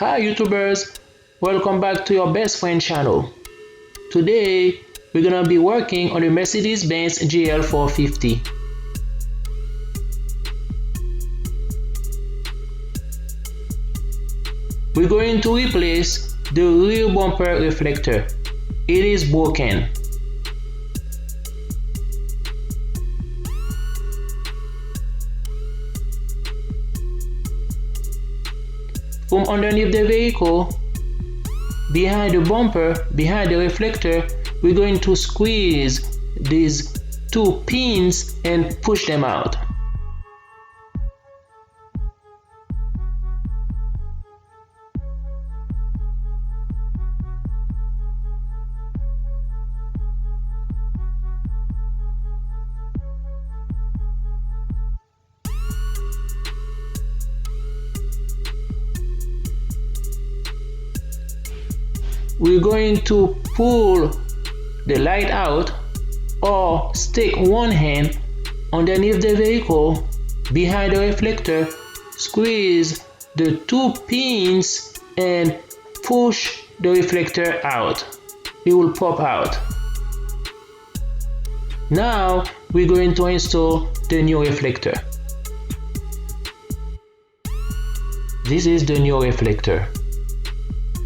Hi YouTubers, welcome back to your best friend channel. Today we're gonna be working on the Mercedes Benz GL450. We're going to replace the rear bumper reflector. It is broken. From underneath the vehicle, behind the bumper, behind the reflector, we're going to squeeze these two pins and push them out. We're going to pull the light out or stick one hand underneath the vehicle behind the reflector, squeeze the two pins and push the reflector out. It will pop out. Now we're going to install the new reflector. This is the new reflector.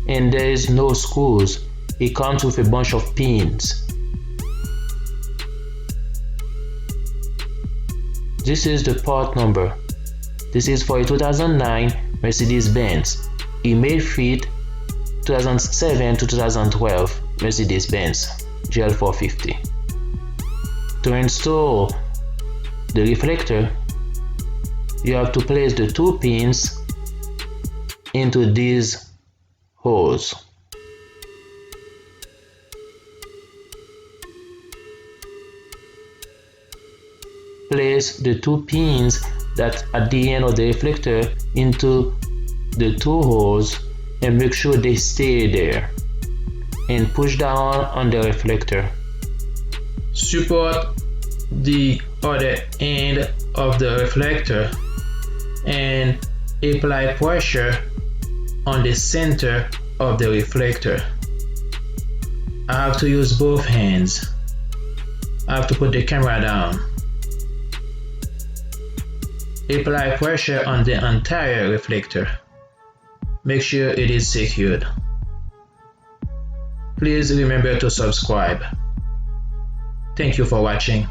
And there is no screws. It comes with a bunch of pins. This is the part number. This is for a 2009 Mercedes Benz. It may fit 2007 to 2012 Mercedes Benz GL450. To install the reflector, you have to place the two pins into these holes. Place the two pins that at the end of the reflector into the two holes and make sure they stay there, and push down on the reflector. Support the other end of the reflector and apply pressure on the center of the reflector. I have to use both hands. I have to put the camera down. Apply pressure on the entire reflector. Make sure it is secured. Please remember to subscribe. Thank you for watching.